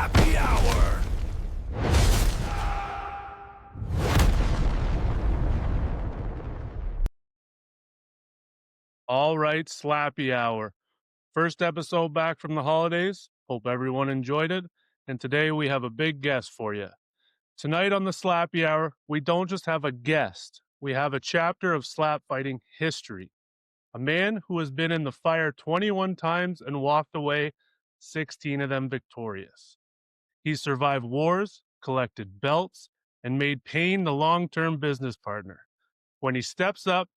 Slappy Hour. All right, Slappy Hour. First episode back from the holidays. Hope everyone enjoyed it. And today we have a big guest for you. Tonight on the Slappy Hour, we don't just have a guest, we have a chapter of slap fighting history. A man who has been in the fire 21 times and walked away 16 of them victorious. He's survived wars, collected belts, and made pain the long term business partner. When he steps up,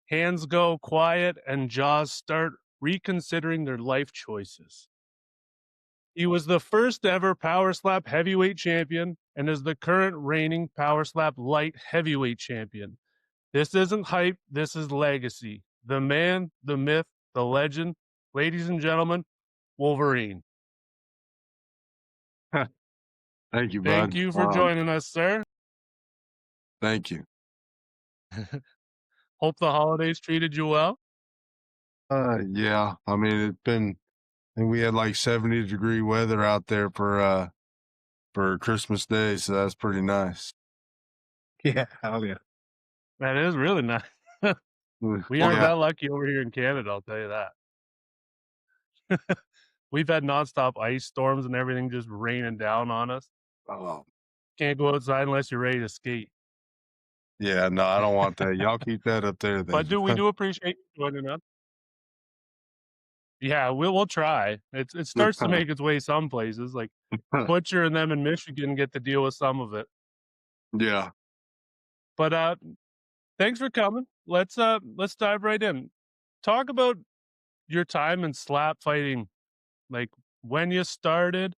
hands go quiet and jaws start reconsidering their life choices. He was the first ever Power Slap heavyweight champion and is the current reigning Power Slap light heavyweight champion. This isn't hype, this is legacy. The man, the myth, the legend, ladies and gentlemen, Wolverine. Thank you, Thank bud. you for joining us, sir. Thank you. Hope the holidays treated you well. Yeah. I mean, I think we had like 70-degree weather out there for Christmas Day, so that's pretty nice. Yeah, hell yeah. That is really nice. We aren't that lucky over here in Canada, I'll tell you that. We've had nonstop ice storms and everything just raining down on us. Oh, Can't go outside unless you're ready to skate. yeah. No, I don't want that. Y'all keep that up there, then. But we do appreciate you joining us. Yeah, we'll try. It starts to make its way some places. Like Butcher and them in Michigan get to deal with some of it. Yeah. But thanks for coming. Let's dive right in. Talk about your time in slap fighting, like when you started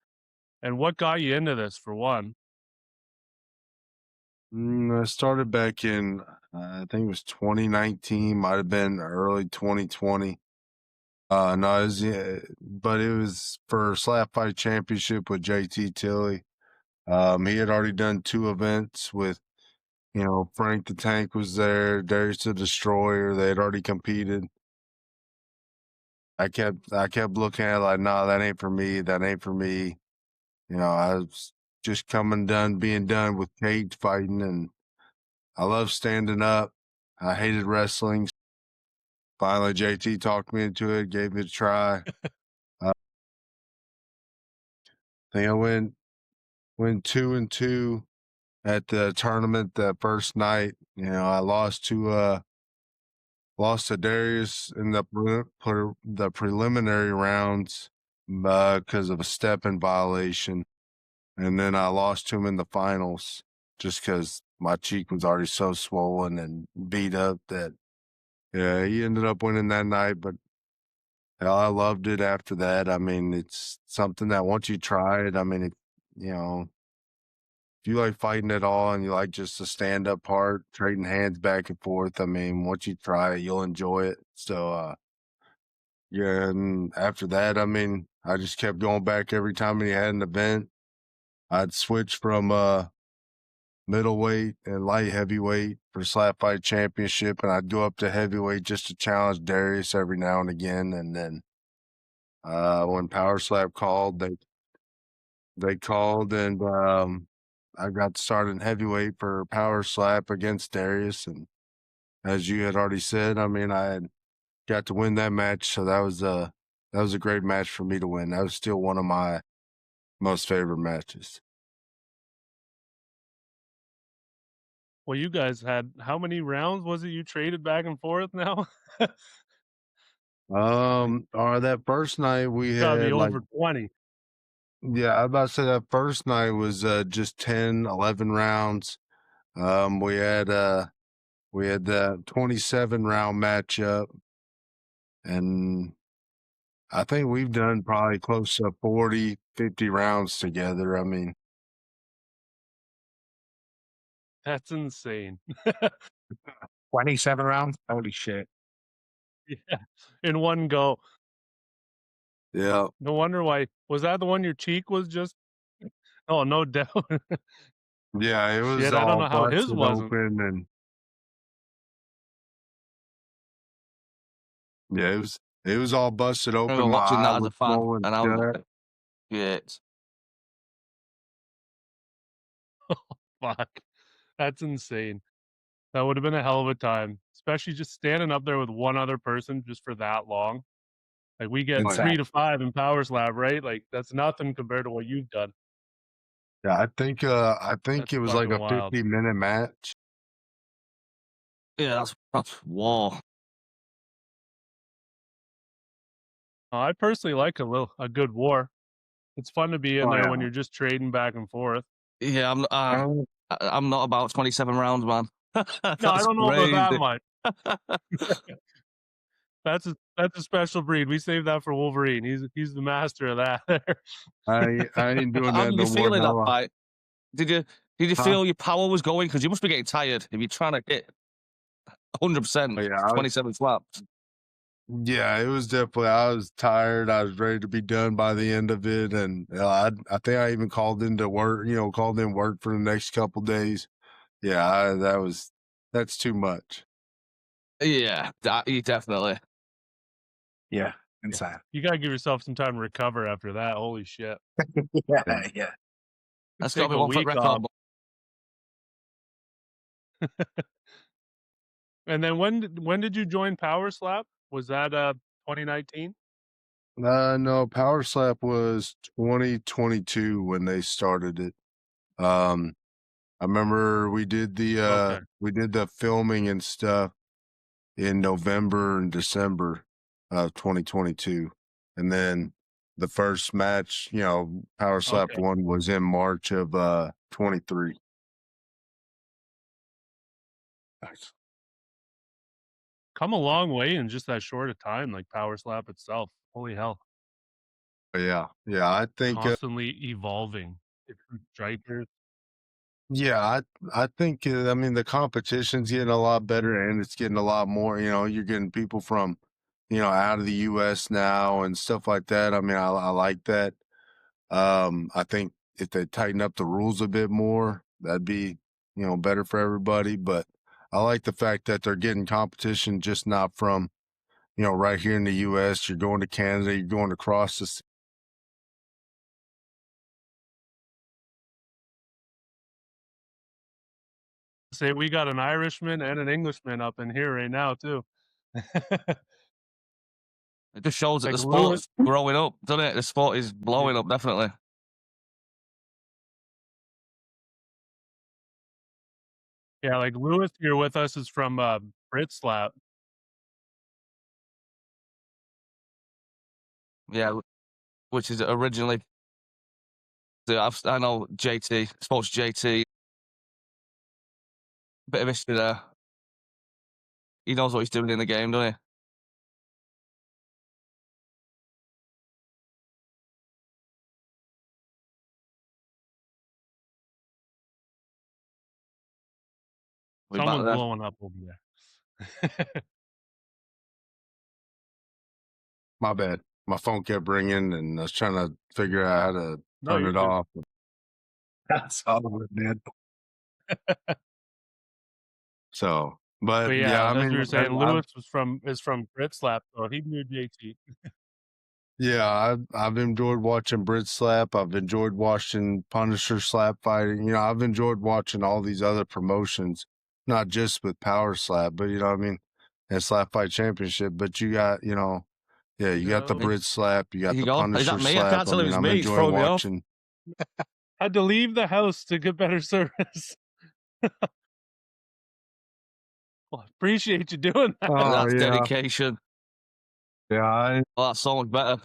and what got you into this for one. I started back in, I think it was 2019, might have been early 2020. No, but it was for Slap Fight Championship with JT Tilley. He had already done 2 events with, Frank the Tank was there, Darius the Destroyer. They had already competed. I kept looking at it like, nah, that ain't for me. That ain't for me. I was just being done with cage fighting, and I love standing up. I hated wrestling. Finally, JT talked me into it, gave it a try. I think I went 2-2 at the tournament that first night. I lost to Darius in the preliminary rounds because of a stepping violation, and then I lost to him in the finals just because my cheek was already so swollen and beat up that. Yeah, he ended up winning that night, but hell, I loved it after that. I mean, it's something that once you try it, I mean, if you like fighting at all and you like just the stand-up part, trading hands back and forth, I mean, once you try it, you'll enjoy it. So, yeah, and after that, I mean, I just kept going back every time he had an event. I'd switch from middleweight and light heavyweight for Slap Fight Championship, and I'd go up to heavyweight just to challenge Darius every now and again. And then when Power Slap called, they called, and I got started in heavyweight for Power Slap against Darius. And as you had already said, I mean, I had got to win that match, so that was a great match for me to win. That was still one of my most favorite matches. Well, you guys had how many rounds was it you traded back and forth now? That first night we Gotta be had like, over 20. yeah, I was about to say that first night was just 10, 11 rounds. We had the 27 round matchup, and I think we've done probably close to 40, 50 rounds together. I mean, That's insane. 27 rounds? Holy shit. Yeah, in one go. yeah. No wonder why. Was that the one your cheek was just? Oh, no doubt. Yeah, it was Shit, I don't all know how his busted wasn't. open, and yeah, it was all busted I open. remember My watching eye that as a was fan, swollen and I was shut. like, shit. Fuck. That's insane. That would have been a hell of a time, especially just standing up there with one other person just for that long. Like we get Oh, yeah. 3 to 5 in Power Slap, right? Like that's nothing compared to what you've done. Yeah, I think That's it was like fucking a wild. 50-minute match. Yeah, that's war. I personally like a good war. It's fun to be in Oh, there yeah. when you're just trading back and forth. Yeah, I'm not about 27 rounds, man. No, I That's don't know about that crazy. much. That's a special breed. We saved that for Wolverine. He's the master of that. I ain't doing How that did you no more feel in that now. fight? Did you Huh? feel your power was going? Because you must be getting tired if you're trying to hit 100%, Oh, yeah, 27 slaps. yeah, it was definitely. I was tired. I was ready to be done by the end of it, and I think I even called into work. Called in work for the next couple days. Yeah, that's too much. Yeah, you definitely. Yeah, inside. You gotta give yourself some time to recover after that. Holy shit. Yeah, yeah. That's got Take to be a one for week record. off. And then when did you join Power Slap? Was that 2019? No, Power Slap was 2022 when they started it. I remember Okay. we did the filming and stuff in November and December of 2022. And then the first match, Power Slap Okay. 1 was in March of 23. Nice. Come a long way in just that short a time, like Power Slap itself. Holy hell. But yeah. Yeah, I think Constantly evolving. Different strikers. yeah, I think I mean the competition's getting a lot better and it's getting a lot more, you're getting people from, out of the US now and stuff like that. I mean, I like that. I think if they tighten up the rules a bit more, that'd be, better for everybody. But I like the fact that they're getting competition just not from, right here in the US. You're going to Canada, you're going across the Say we got an Irishman and an Englishman up in here right now too. It just shows that Like the Lewis. sport's growing up, doesn't it? The sport is blowing up, definitely. Yeah, like Lewis here with us is from Brit Slap. Yeah, which is originally. I know JT, sports JT. Bit of history there. He knows what he's doing in the game, doesn't he? We're back Someone's there. blowing up over there. My bad. My phone kept ringing and I was trying to figure out how to No, turn you're it good. off. That's all it did. So, But but yeah, yeah, I as we mean, were saying, Lewis is from Brit Slap, so he knew JT. I've enjoyed watching Brit slap. I've enjoyed watching Punisher slap fighting. I've enjoyed watching all these other promotions, not just with Power Slap, but what I mean, and Slap Fight Championship. But you got, you got the No. Brit slap, you got You the go. Is Punisher that me? I slap. can't tell if it's I'm me. It's enjoying throwing me off. watching. Had to leave the house to get better service. Well, appreciate you doing that. Oh That's yeah, dedication. yeah, Oh, that's so much better.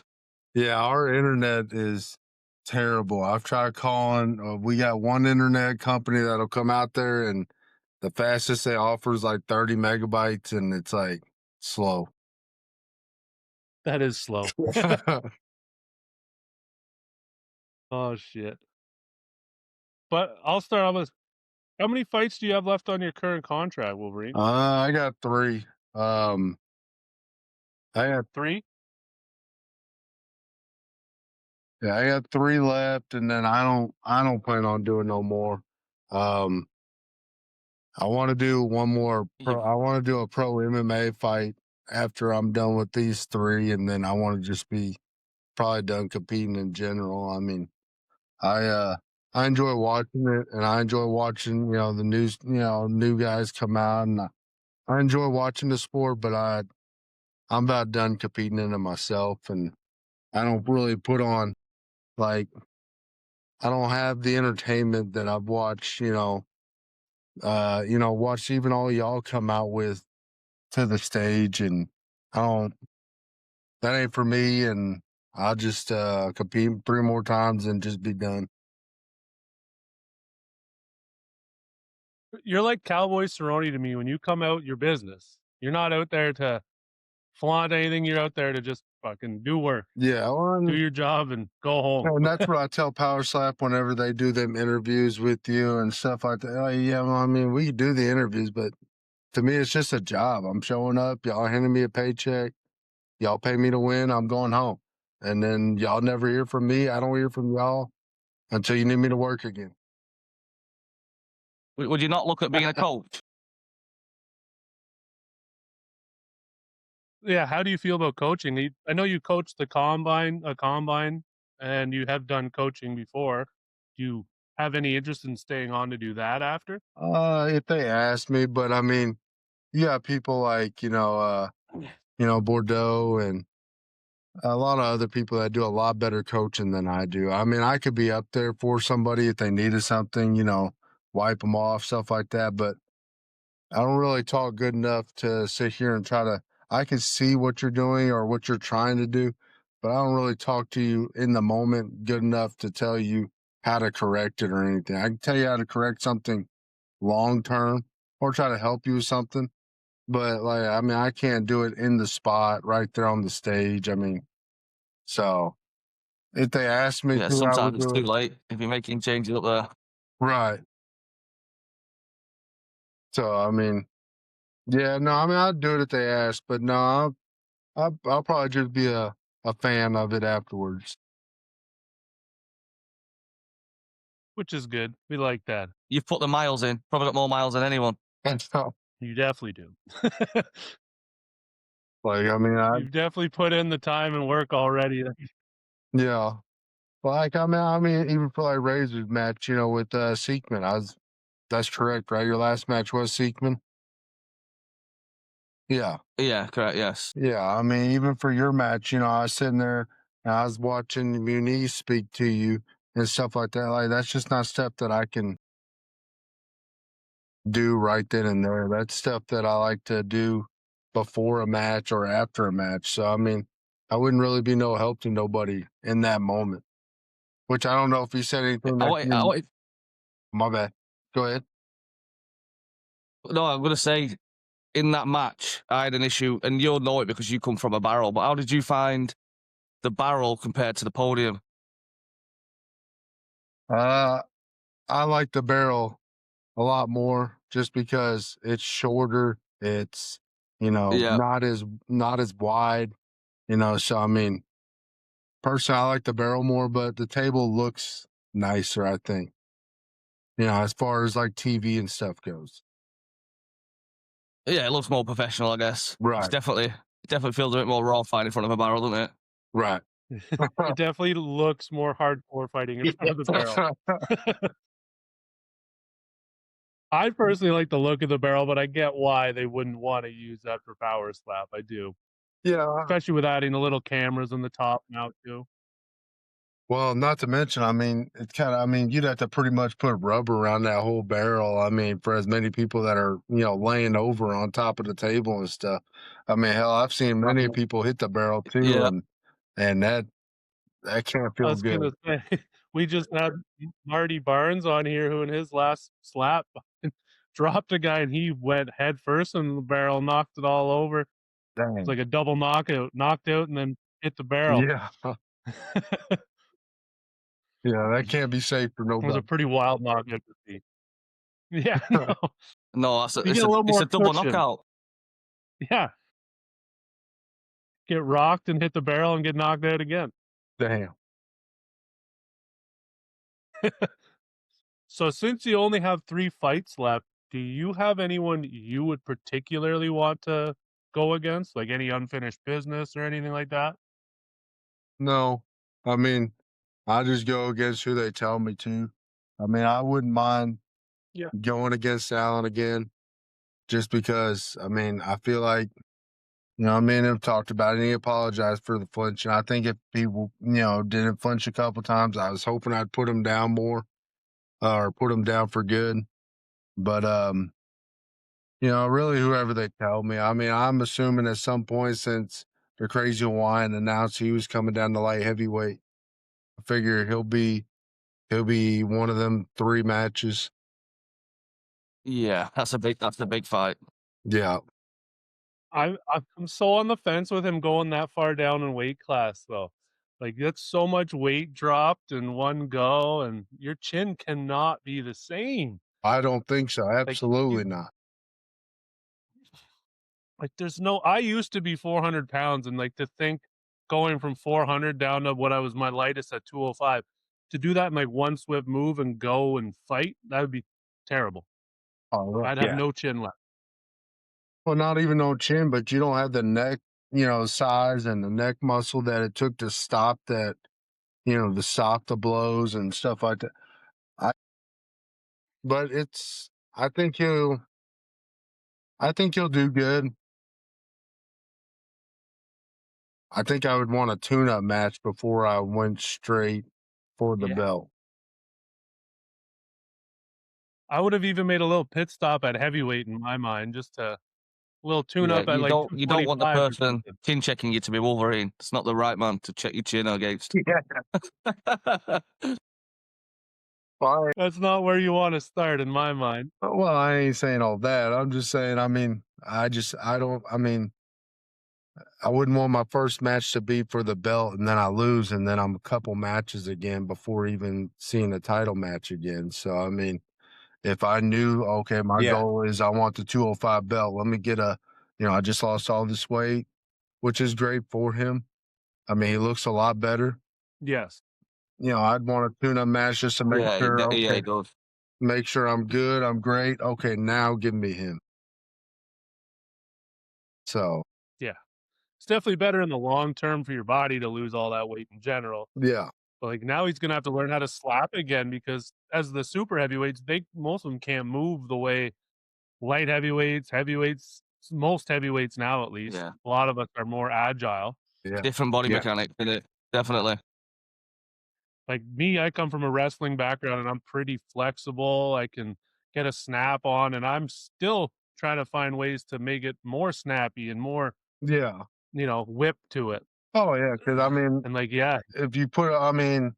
yeah. Our internet is terrible. I've tried calling. We got one internet company that'll come out there, and the fastest they offer is like 30 megabytes, and it's like slow. That is slow. Oh shit. But I'll start off with how many fights do you have left on your current contract, Wolverine? I got 3. I got 3? yeah, I got 3 left, and then I don't plan on doing no more. Um, I want to do one more pro. I want to do a pro MMA fight after I'm done with these 3, and then I want to just be probably done competing in general. I mean, I I enjoy watching it, and I enjoy watching, the news, new guys come out, and I enjoy watching the sport, but I'm about done competing in it myself, and I don't really put on like I don't have the entertainment that I've watched, watched even all y'all come out with to the stage, and I don't. That ain't for me, and I'll just compete 3 more times and just be done. You're like Cowboy Cerrone to me. When you come out your business, you're not out there to flaunt anything. You're out there to just fucking do work, Yeah, well, do your job, and go home. and that's what I tell Power Slap whenever they do them interviews with you and stuff like that. Oh, yeah, well, I mean, we do the interviews, but to me, it's just a job. I'm showing up. Y'all handing me a paycheck. Y'all pay me to win. I'm going home. And then y'all never hear from me. I don't hear from y'all until you need me to work again. Would you not look at being a coach? Yeah, how do you feel about coaching? I know you coached a combine, and you have done coaching before. Do you have any interest in staying on to do that after? If they ask me, but I mean, you got people like, Bordeaux and a lot of other people that do a lot better coaching than I do. I mean, I could be up there for somebody if they needed something, wipe them off, stuff like that. But I don't really talk good enough to sit here and try to. I can see what you're doing or what you're trying to do, but I don't really talk to you in the moment good enough to tell you how to correct it or anything. I can tell you how to correct something long term or try to help you with something. But like, I mean, I can't do it in the spot right there on the stage. I mean, so if they ask me Yeah, to, I would sometimes it's do too it. late if you're making changes up there. Right. So I mean, yeah, no, I mean, I'd do it if they ask, but no, I'll probably just be a fan of it afterwards. Which is good. We like that. You've put the miles in. Probably got more miles than anyone. And so, You definitely do. like, I mean, You've definitely put in the time and work already. yeah, like, I mean, even for like Razor's match, with Seekman, that's correct, right? Your last match was Seekman. Yeah, Yeah, correct. Yes. yeah. I mean, even for your match, I was sitting there and I was watching Muniz speak to you and stuff like that. Like, that's just not stuff that I can do right then and there. That's stuff that I like to do before a match or after a match. So I mean, I wouldn't really be no help to nobody in that moment. Which I don't know if he said anything I that want. I want. my bad. Go ahead. No, I'm gonna say in that match I had an issue, and you'll know it because you come from a barrel. But how did you find the barrel compared to the podium? I like the barrel a lot more just because it's shorter. It's Yeah, not as wide. So I mean, personally, I like the barrel more, but the table looks nicer. I think. As far as like TV and stuff goes. yeah. It looks more professional, I guess. It's Right. definitely feels a bit more raw fighting in front of a barrel, doesn't it? Right. It definitely looks more hardcore fighting in front of the barrel. I personally like the look of the barrel, but I get why they wouldn't want to use that for Power Slap. I do. Yeah. Especially with adding the little cameras on the top now too. Well, not to mention, I mean, it's kind of, I mean, you'd have to pretty much put rubber around that whole barrel. I mean, for as many people that are, laying over on top of the table and stuff. I mean, hell, I've seen many people hit the barrel too, Yeah. and that can't I feel was gonna good. say we just had Marty Barnes on here who in his last slap dropped a guy and he went head first in the barrel, knocked it all over. It's Dang. like a double knockout, knocked out and then hit the barrel. Yeah. Yeah, that can't be safe for It was a nobody. pretty wild knockout to see. Yeah, no. No, You get a little it's more a double cushion. knockout. Yeah. Get rocked and hit the barrel and get knocked out again. Damn. So since you only have 3 fights left, do you have anyone you would particularly want to go against? Like any unfinished business or anything like that? No, I mean, I just go against who they tell me to. I mean, I wouldn't mind Yeah. going against Allen again, just because. I mean, I feel like me and him talked about it. And he apologized for the flinch, and I think if people didn't flinch a couple times, I was hoping I'd put him down more, or put him down for good. But really, whoever they tell me. I mean, I'm assuming at some point, since the Crazy Hawaiian announced he was coming down to light heavyweight, I figure he'll be one of them 3 matches. Yeah, that's a big fight. Yeah. I'm so on the fence with him going that far down in weight class though. Like that's so much weight dropped in one go, and your chin cannot be the same. I don't think so. Like Absolutely not. there's no. I used to be 400 pounds, and like to think going from 400 down to what I was my lightest at 205, to do that in like one swift move and go and fight, that would be terrible. Oh, I'd have Yeah. no chin left. well, not even no chin, but you don't have the neck, size and the neck muscle that it took to stop that, to stop the blows and stuff like that. But I think he'll do good. I think I would want a tune-up match before I went straight for the Yeah. belt. I would have even made a little pit stop at heavyweight in my mind, just to little tune Yeah, up at you like don't want the 225 or person something. chin checking you to be Wolverine. It's not the right man to check your chin against. Yeah. Well, That's not where you want to start in my mind. I ain't saying all that. I'm just saying, I mean, I wouldn't want my first match to be for the belt and then I lose and then I'm a couple matches again before even seeing a title match again. So, I mean, if I knew, okay, my Yeah. goal is I want the 205 belt, let me get I just lost all this weight, which is great for him. I mean, he looks a lot better. Yes. I'd want a tune-up match just to make Yeah, sure, yeah, okay, it does. make sure I'm good, I'm great. Okay, now give me him. So, Yeah. It's definitely better in the long term for your body to lose all that weight in general. yeah. But like now he's gonna have to learn how to slap again, because as the super heavyweights, most of them can't move the way light heavyweights, most heavyweights now at least. Yeah. A lot of us are more agile. Yeah. Different body Yeah. mechanics, isn't it? Definitely. Like me, I come from a wrestling background and I'm pretty flexible. I can get a snap on, and I'm still trying to find ways to make it more snappy and more, Yeah. whip to it. Oh, yeah, because, I mean, And like, yeah, if you put I mean,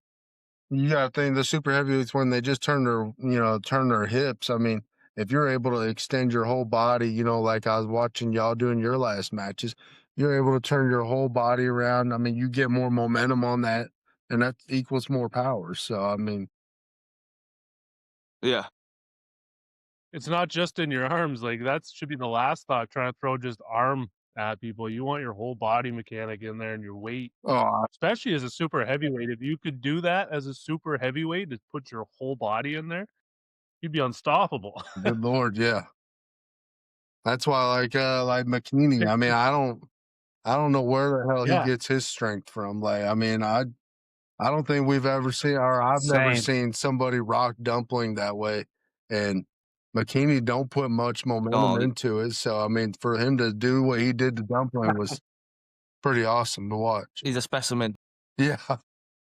you gotta think the super heavyweights when they just turn their hips, I mean, if you're able to extend your whole body, like I was watching y'all doing your last matches, you're able to turn your whole body around. I mean, you get more momentum on that, and that equals more power. So, I mean, Yeah. it's not just in your arms. Like that should be the last thought, trying to throw just arm at people. You want your whole body mechanic in there and your weight, oh, especially as a super heavyweight. If you could do that as a super heavyweight, to put your whole body in there, you'd be unstoppable. good Lord, yeah. That's why, like McKinney, I mean, I don't know where the hell he Yeah. gets his strength from. Like, I mean, I don't think we've ever seen, or I've never Same. seen somebody rock dumpling that way. And McKinney don't put much momentum No, into it. So, I mean, for him to do what he did to dumpling was pretty awesome to watch. he's a specimen. Yeah.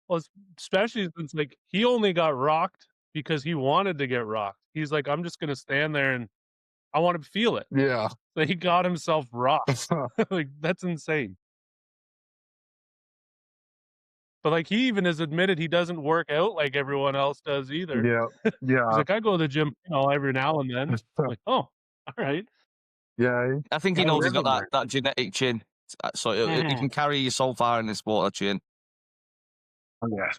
Well, especially since like he only got rocked because he wanted to get rocked. He's like, I'm just gonna stand there and I want to feel it. Yeah. So he got himself rocked. Like that's insane. But like he even has admitted he doesn't work out like everyone else does either. Yeah. He's Yeah. like, I go to the gym, every now and then. I'm like, oh, all right. Yeah. I think he I knows he's got remember. that genetic chin. So he can carry you so far in this sport, a chin. Yeah.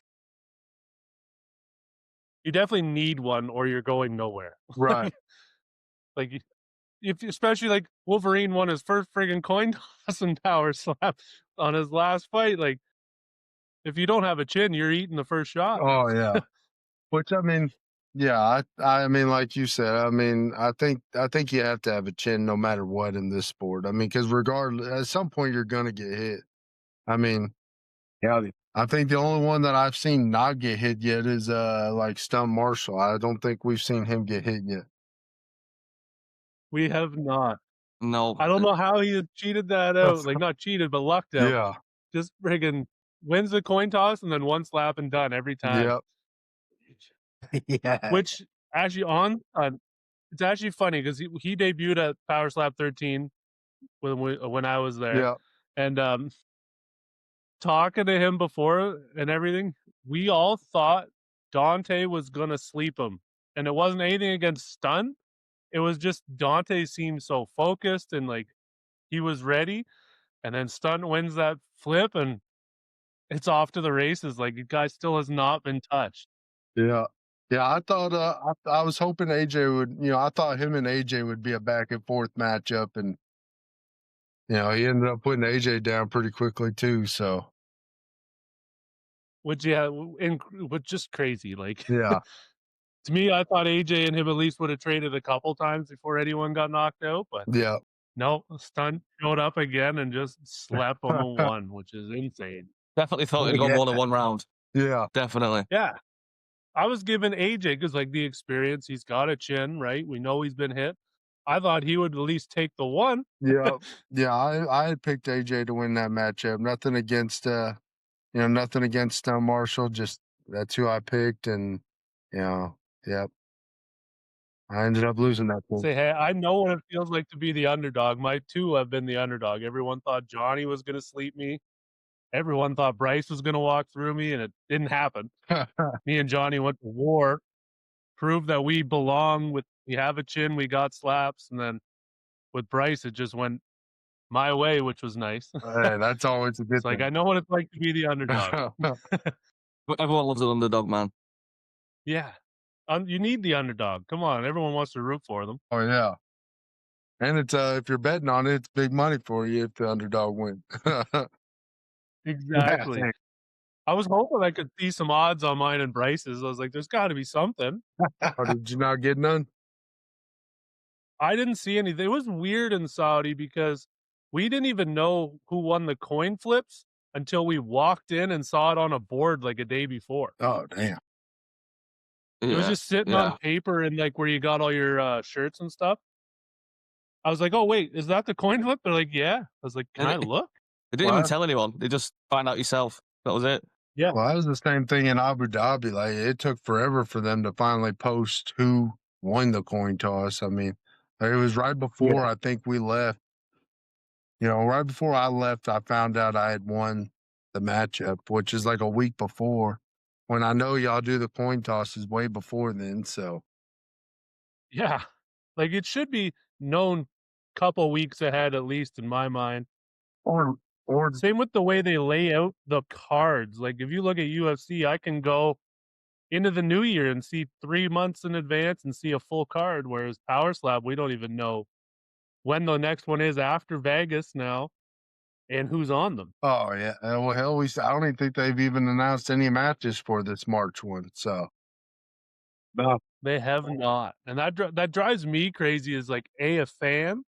You definitely need one or you're going nowhere. Right. Like if especially like Wolverine won his first friggin' coin toss and power slap on his last fight. Like if you don't have a chin, you're eating the first shot. Oh, yeah. Which, I mean, yeah, I mean, like you said, I mean, I think you have to have a chin no matter what in this sport. I mean, because regardless, at some point you're gonna get hit. I mean, Yeah. I think the only one that I've seen not get hit yet is like Stunt Marshall. I don't think we've seen him get hit yet. We have not. No, I don't know how he had cheated that out. Like, not cheated, but lucked out. Yeah. Just friggin' wins the coin toss and then one slap and done every time. Yep. Yeah. Which actually it's actually funny because he debuted at Power Slap 13 when I was there. Yeah. And talking to him before and everything, we all thought Dante was gonna sleep him. And it wasn't anything against Stun. It was just Dante seemed so focused and like he was ready. And then Stun wins that flip and it's off to the races. Like the guy still has not been touched. Yeah. Yeah, I thought I was hoping AJ would, I thought him and AJ would be a back and forth matchup, and he ended up putting AJ down pretty quickly too. So Which which just crazy. Like yeah, to me, I thought AJ and him at least would have traded a couple times before anyone got knocked out, but yeah, no, Stunt showed up again and just slept him and won, which is insane. definitely thought he'd go more than one round. yeah, Definitely. Yeah. I was giving AJ because like the experience, he's got a chin, right? We know he's been hit. I thought he would at least take the one. yeah, yeah. I had picked AJ to win that matchup. Nothing against nothing against Marshall. Just that's who I picked, and yep. I ended up losing that one. Say, hey, I know what it feels like to be the underdog. My two have been the underdog. Everyone thought Johnny was going to sleep me. Everyone thought Bryce was going to walk through me, and it didn't happen. Me and Johnny went to war, proved that we belong. We have a chin, we got slaps, and then with Bryce, it just went my way, which was nice. Hey, that's always a good It's like thing. I know what it's like to be the underdog. But everyone loves an underdog, man. Yeah, you need the underdog. Come on, everyone wants to root for them. Oh yeah. And it's if you're betting on it, it's big money for you if the underdog wins. Exactly. I was hoping I could see some odds on mine and Bryce's. I was like, there's got to be something. Or did you not get none? I didn't see anything. It was weird in Saudi because we didn't even know who won the coin flips until we walked in and saw it on a board like a day before. Oh damn. It was just sitting yeah. on paper and like where you got all your shirts and stuff. I was like, oh wait, is that the coin flip? They're like, yeah. I was like, can I look? They didn't Wow. even tell anyone. They just find out yourself. That was it. Yeah. Well, that was the same thing in Abu Dhabi. Like it took forever for them to finally post who won the coin toss. I mean, it was right before I think we left. Right before I left, I found out I had won the matchup, which is like a week before. When I know y'all do the coin tosses way before then. So Yeah. Like it should be known couple weeks ahead at least in my mind. or Same with the way they lay out the cards. Like if you look at UFC, I can go into the new year and see 3 months in advance and see a full card, whereas Power Slab, we don't even know when the next one is after Vegas now and who's on them. oh yeah, well hell, I don't even think they've even announced any matches for this March one. So No. They have not. And that drives me crazy as like a fan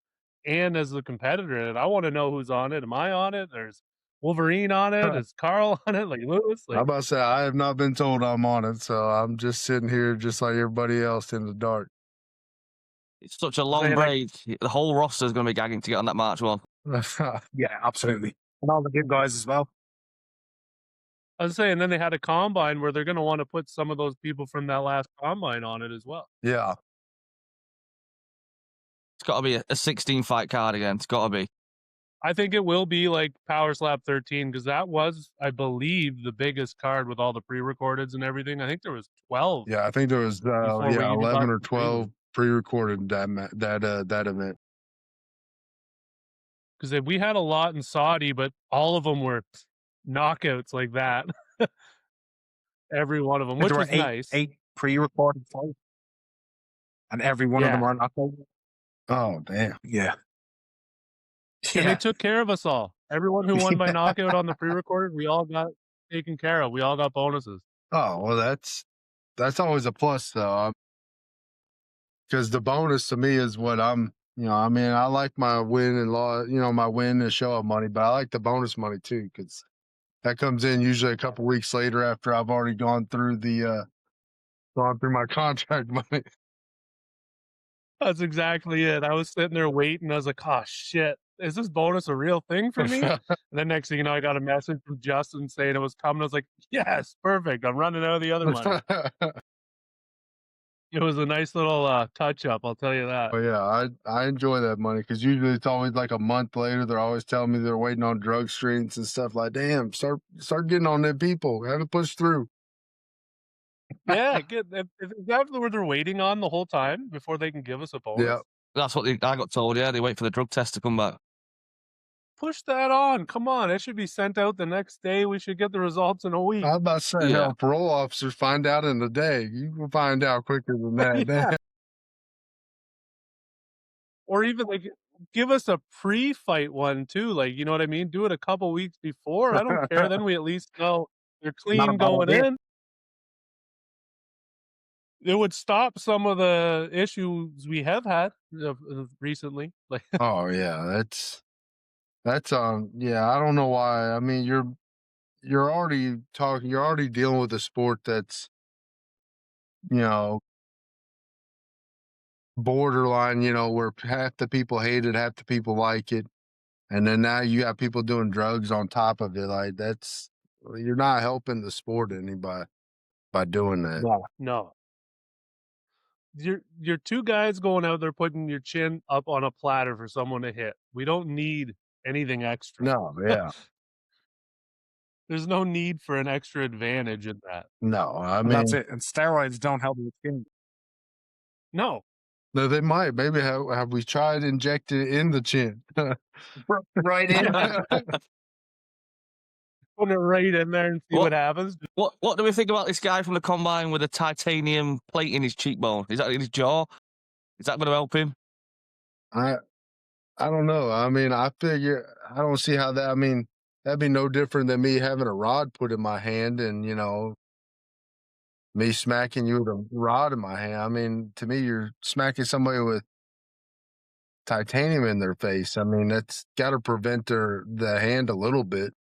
and as a competitor. And I want to know who's on it. Am I on it? There's Wolverine on it. Is Carl on it? Like Lewis? I'm Like, about to say I have not been told I'm on it, so I'm just sitting here just like everybody else in the dark. It's such a long Saying, break. The whole roster is going to be gagging to get on that March one. Yeah, absolutely. And all the good guys as well. I was saying, then they had a combine where they're going to want to put some of those people from that last combine on it as well. Yeah. It's got to be a 16 fight card again. It's got to be. I think it will be like Power Slap 13 because that was, I believe, the biggest card with all the pre-recordeds and everything. I think there was 12. Yeah, I think there was Before we even 11 got or to 12 pre-recorded that event. Because we had a lot in Saudi, but all of them were knockouts like that. Every one of them, which There were was nice. 8 pre-recorded fights, and every one of them are knockouts. Oh damn. Yeah. And they took care of us all. Everyone who won by knockout on the pre-recorded, we all got taken care of. We all got bonuses. Oh well, that's always a plus though, because the bonus to me is what I'm. I mean, I like my win and loss. My win and show up money, but I like the bonus money too because That comes in usually a couple weeks later after I've already gone through my contract money. That's exactly it. I was sitting there waiting. I was like, oh, shit. Is this bonus a real thing for me? And then next thing you know, I got a message from Justin saying it was coming. I was like, yes, perfect. I'm running out of the other money. It was a nice little touch up, I'll tell you that. Oh yeah, I enjoy that money because usually it's always like a month later. They're always telling me they're waiting on drug screens and stuff. Like, damn, start getting on them people. Have it pushed through. Yeah, good. Is that what they're waiting on the whole time before they can give us a bonus? Yeah, That's what I got told. Yeah, they wait for the drug test to come back. Push that on. Come on. It should be sent out the next day. We should get the results in a week. I was about to say, Yeah. hell, parole officers find out in a day. You can find out quicker than that. Yeah. Or even like give us a pre-fight one too. Like, you know what I mean? Do it a couple weeks before. I don't care. Then we at least know they're clean going in. It would stop some of the issues we have had recently. Like, Oh yeah, that's yeah. I don't know why. I mean, you're already talking. You're already dealing with a sport that's, you know, borderline. You know, where half the people hate it, half the people like it, and then now you have people doing drugs on top of it. Like you're not helping the sport any by doing that. no. You're two guys going out there putting your chin up on a platter for someone to hit. We don't need anything extra. No, yeah, There's no need for an extra advantage in that. no. I mean, that's it. And steroids don't help with skin. No. no, they might. Maybe have we tried injecting it in the chin? Right in. Put it right in there and see what happens. What do we think about this guy from the combine with a titanium plate in his cheekbone? Is that in his jaw? Is that going to help him? I don't know. I mean, I figure I don't see how that. I mean, that'd be no different than me having a rod put in my hand and, you know, me smacking you with a rod in my hand. I mean, to me, you're smacking somebody with titanium in their face. I mean, that's got to prevent the hand a little bit.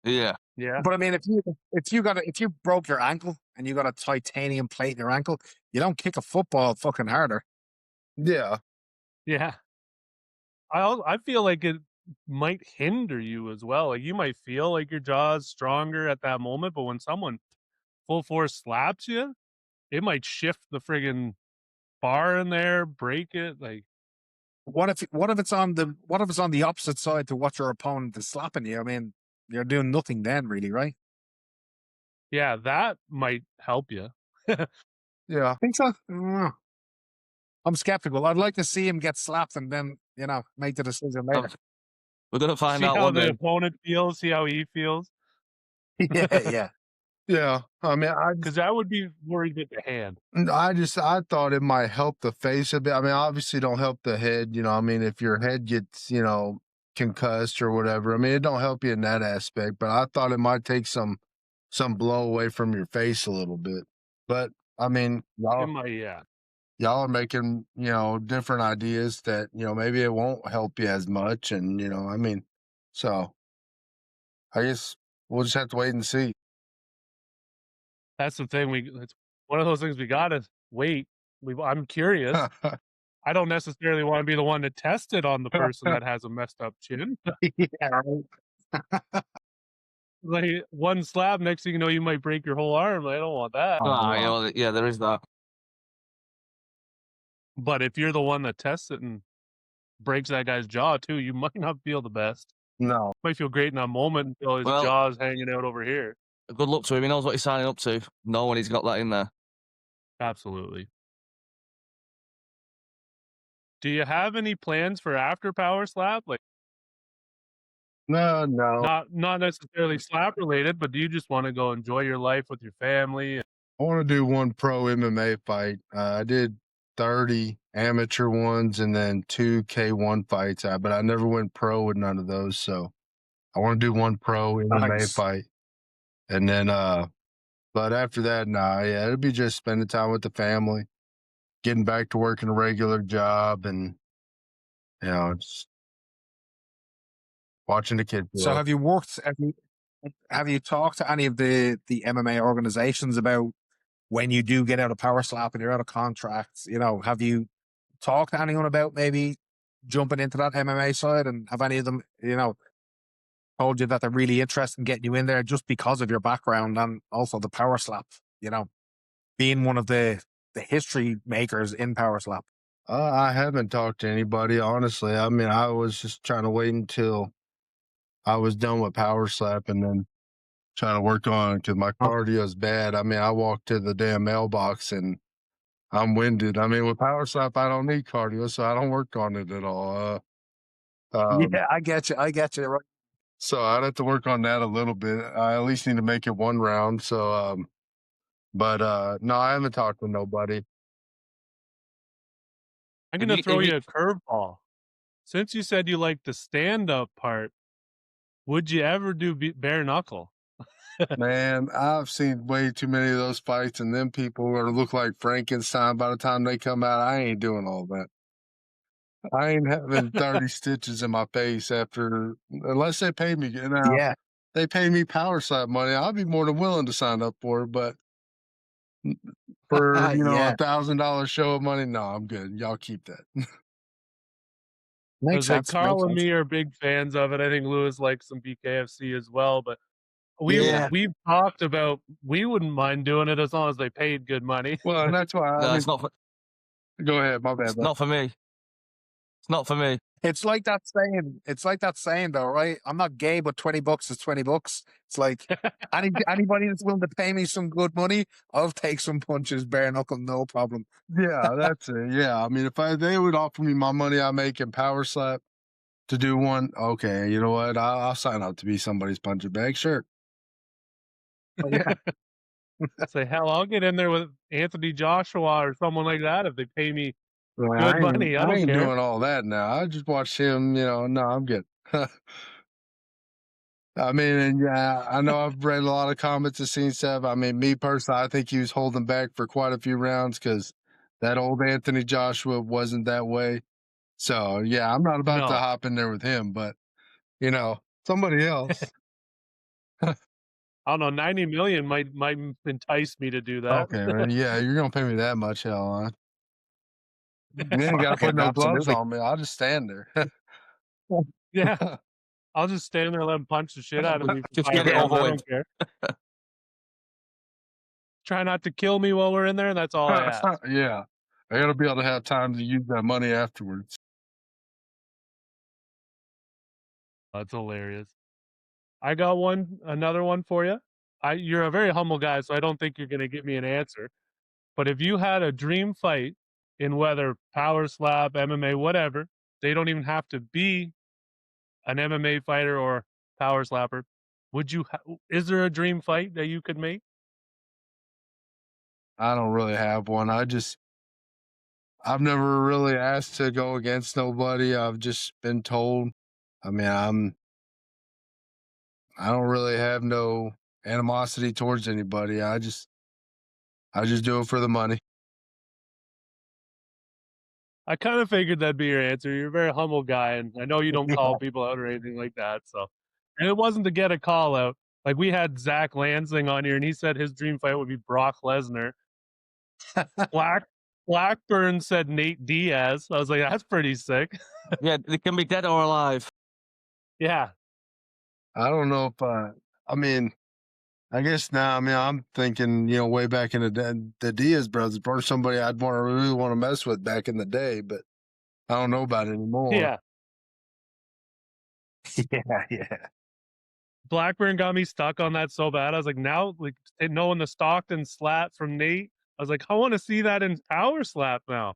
Yeah. Yeah. But I mean, if you broke your ankle and you got a titanium plate in your ankle, you don't kick a football fucking harder. Yeah. Yeah. I feel like it might hinder you as well. Like you might feel like your jaw's stronger at that moment, but when someone full force slaps you, it might shift the friggin' bar in there, break it. Like What if it's on the opposite side to what your opponent is slapping you? I mean, you're doing nothing then, really, right? yeah, that might help you. Yeah. Think so? I don't know. I'm skeptical. I'd like to see him get slapped and then, you know, make the decision later. We're going to find See out how one the day. opponent feels, see how he feels. Yeah. Yeah. I mean, Because I would be worried with the hand. I thought it might help the face a bit. I mean, obviously don't help the head, you know. I mean, if your head gets, you know, concussed or whatever, I mean, it don't help you in that aspect, but I thought it might take some blow away from your face a little bit. But I mean, Yeah. y'all are making, you know, different ideas that, you know, maybe it won't help you as much. And, you know, I mean, so I guess we'll just have to wait and see. That's the thing. It's one of those things we gotta wait. I'm curious. I don't necessarily want to be the one to test it on the person that has a messed up chin. Yeah. Like one slap, next thing you know, you might break your whole arm. I don't want that. Yeah, there is that. But if you're the one that tests it and breaks that guy's jaw too, you might not feel the best. No. Might feel great in that moment until his jaw's hanging out over here. Good luck to him. He knows what he's signing up to. Knowing he's got that in there. Absolutely. Do you have any plans for after Power Slap? Like, No. not necessarily slap related, but do you just want to go enjoy your life with your family? I want to do one pro MMA fight. I did 30 amateur ones and then 2 K1 fights, but I never went pro with none of those. So I want to do one pro MMA fight. And then, but after that, yeah, it'll be just spending time with the family, getting back to working a regular job and, you know, just watching the kids. So have you worked? Have you talked to any of the MMA organizations about when you do get out of power slap and you're out of contracts? You know, have you talked to anyone about maybe jumping into that MMA side? And have any of them, you know, told you that they're really interested in getting you in there just because of your background and also the power slap? You know, being one of the history makers in power slap. I haven't talked to anybody, honestly. I mean, I was just trying to wait until I was done with power slap and then trying to work on because my cardio is bad. I mean, I walk to the damn mailbox and I'm winded. I mean, with power slap, I don't need cardio, so I don't work on it at all. Yeah, I get you. I get you. Right. So I'd have to work on that a little bit. I at least need to make it one round. So, no, I haven't talked to nobody. I'm If going to you- throw if you you- a curveball. Since you said you like the stand-up part, would you ever do bare knuckle? Man, I've seen way too many of those fights, and them people are look like Frankenstein by the time they come out. I ain't doing all that. I ain't having 30 stitches in my face after, unless they pay me. Now, Yeah. they pay me power slap money. I'll be more than willing to sign up for it, but for, Yeah. $1,000 show of money, no, I'm good. Y'all keep that. Makes Because like sense. Carl Makes and sense. me are big fans of it. I think Lewis likes some BKFC as well. But Yeah. we've talked about we wouldn't mind doing it as long as they paid good money. Well, and that's why, No, I it's mean, not. go ahead, my bad. It's not for me. It's not for me. It's like that saying. It's like that saying, though, right? I'm not gay, but $20 is $20. It's like anybody that's willing to pay me some good money, I'll take some punches, bare knuckle, no problem. Yeah, that's it. Yeah, I mean, if they would offer me my money I make in power slap to do one, okay, you know what? I'll sign up to be somebody's punching bag. Sure. Yeah. Say, hell, I'll get in there with Anthony Joshua or someone like that if they pay me Well, good I ain't, money. I I don't ain't care. doing all that now. I just watch him. No, I'm good. I mean, and yeah, I know I've read a lot of comments and seen stuff. I mean, me personally, I think he was holding back for quite a few rounds because that old Anthony Joshua wasn't that way. So yeah, I'm not about to No. hop in there with him, but somebody else. I don't know. 90 million might entice me to do that. Okay, man. Yeah, you're gonna pay me that much, hell. You ain't gotta Okay, put no gloves absolutely. on me. I'll just stand there. Yeah. I'll just stand there and let him punch the shit out of me. For Just 5 get it rounds. over I with. don't care. Try not to kill me while we're in there. That's all I ask. Yeah, I gotta be able to have time to use that money afterwards. That's hilarious. I got another one for you. You're a very humble guy, so I don't think you're going to give me an answer. But if you had a dream fight in whether power slap, MMA, whatever, they don't even have to be an MMA fighter or power slapper. Is there a dream fight that you could make? I don't really have one. I've never really asked to go against nobody. I've just been told. I mean, I don't really have no animosity towards anybody. I just do it for the money. I kind of figured that'd be your answer. You're a very humble guy, and I know you don't call people out or anything like that. So, and it wasn't to get a call out. Like we had Zach Lansing on here, and he said his dream fight would be Brock Lesnar. Blackburn said Nate Diaz. I was like, that's pretty sick. Yeah, they can be dead or alive. Yeah. I don't know if I mean, I guess now. I mean, I'm thinking, way back in the Diaz brothers, probably somebody I'd really want to mess with back in the day, but I don't know about it anymore. Yeah. Yeah. Blackburn got me stuck on that so bad. I was like, now, like knowing the Stockton slap from Nate, I was like, I want to see that in power slap now.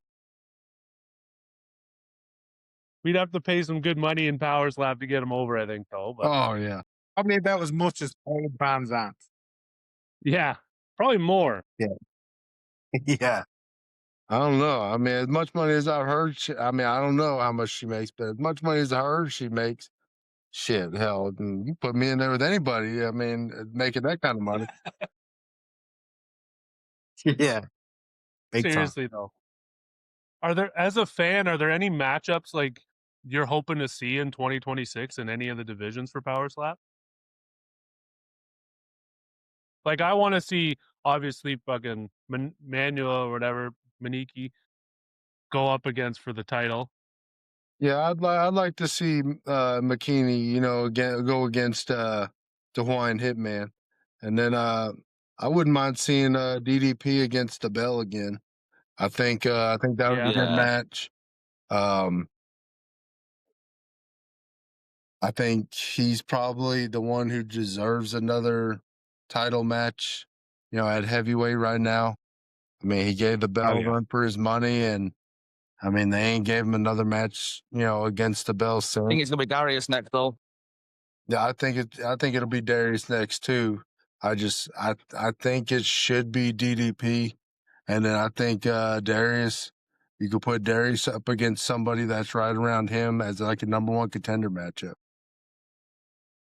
We'd have to pay some good money in power slap to get him over, I think, though. But Oh yeah. Probably about as much as old Van Zandt. yeah, probably more. Yeah. I don't know. I mean, as much money as I've heard, I mean, I don't know how much she makes, but as much money as I heard she makes, shit, hell, you put me in there with anybody. I mean, making that kind of money. Yeah. Big time. Seriously, though. As a fan, are there any matchups like you're hoping to see in 2026 in any of the divisions for Power Slap? Like, I want to see, obviously, fucking Manuel or whatever, Maniki, go up against for the title. Yeah, I'd like to see McKinney, you know, go against the Hawaiian Hitman, and then I wouldn't mind seeing DDP against the Bell again. I think that would be Yeah. a good Yeah. match. I think he's probably the one who deserves another title match, you know, at heavyweight right now. I mean, he gave the Bell yeah. run for his money, and I mean, they ain't gave him another match, you know, against the Bell I since. think it's gonna be Darius next though. Yeah, I think it'll be Darius next too. I think it should be DDP, and then I think Darius. You could put Darius up against somebody that's right around him as like a number one contender matchup.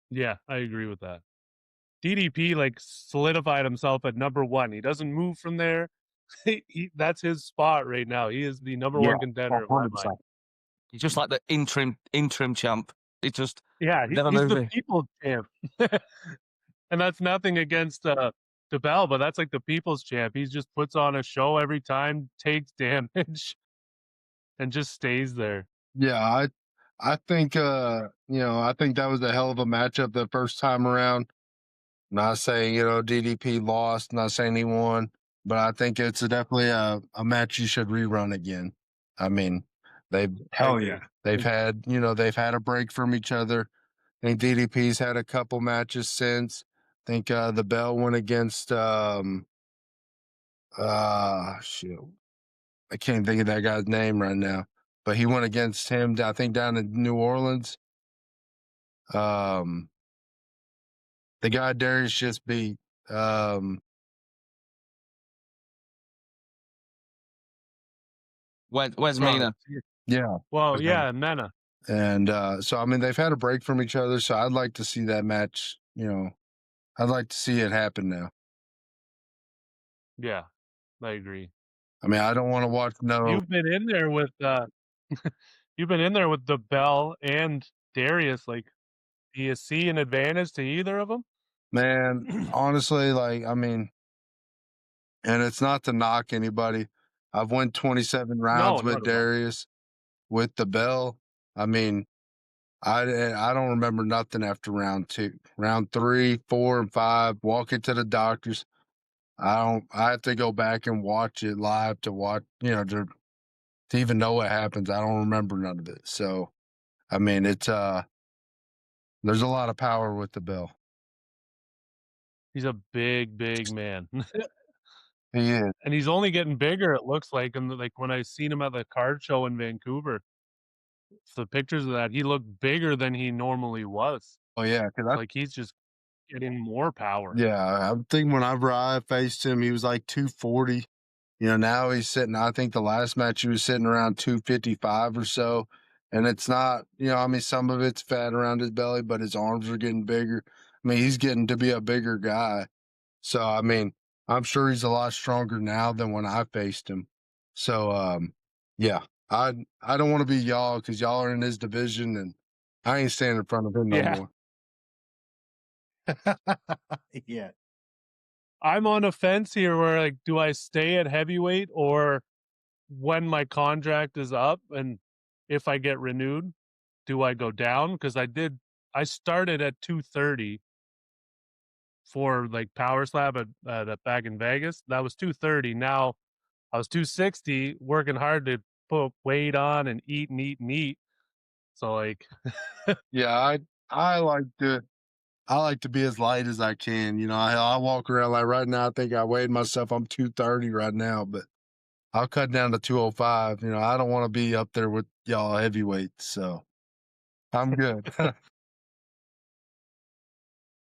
Yeah, I agree with that. DDP like solidified himself at number one. He doesn't move from there. That's his spot right now. He is the number one contender in my mind. He's just like the interim champ. It's just Yeah, never he's the moving. people's champ. And that's nothing against DeBell, but that's like the people's champ. He just puts on a show every time, takes damage, and just stays there. Yeah, I think you know, I think that was a hell of a matchup the first time around. Not saying, you know, DDP lost, not saying he won, but I think it's definitely a match you should rerun again. I mean, they've Hell yeah. they've had, you know, they've had a break from each other. I think DDP's had a couple matches since. I think the Bell went against shit. I can't think of that guy's name right now. But he went against him, I think, down in New Orleans. The guy Darius just beat. Where's Mina? Yeah. Well, yeah, Mena. And so I mean they've had a break from each other, so I'd like to see that match, you know. I'd like to see it happen now. Yeah, I agree. I mean, I don't want to watch You've been in there with you've been in there with DeBell and Darius. Like, do you see an advantage to either of them? Man, honestly, like, I mean, and it's not to knock anybody. I've won 27 rounds not with at all. Darius, with the Bell. I mean, I don't remember nothing after round 2. Round 3, 4, and 5, walking to the doctors. I have to go back and watch it live to watch, you know, to even know what happens. I don't remember none of it. So, I mean, it's there's a lot of power with the Bell. He's a big, big man. He is. And he's only getting bigger, it looks like. And like when I seen him at the card show in Vancouver, the pictures of that, he looked bigger than he normally was. Oh yeah, because Like he's just getting more power. yeah, I think whenever I faced him, he was like 240. You know, now he's sitting. I think the last match he was sitting around 255 or so. And it's not, you know, I mean, some of it's fat around his belly, but his arms are getting bigger. I mean, he's getting to be a bigger guy. So, I mean, I'm sure he's a lot stronger now than when I faced him. So, yeah, I don't want to be y'all because y'all are in his division and I ain't standing in front of him no more. Yeah. I'm on a fence here where like, do I stay at heavyweight or when my contract is up and if I get renewed, do I go down? Because I started at 230 for like Power Slap at back in Vegas. That was 230. Now I was 260, working hard to put weight on and eat and eat and eat. So like, Yeah, I like to be as light as I can. You know, I walk around like right now. I think I weighed myself. I'm 230 right now, but I'll cut down to 205. You know, I don't want to be up there with y'all heavyweights, so I'm good.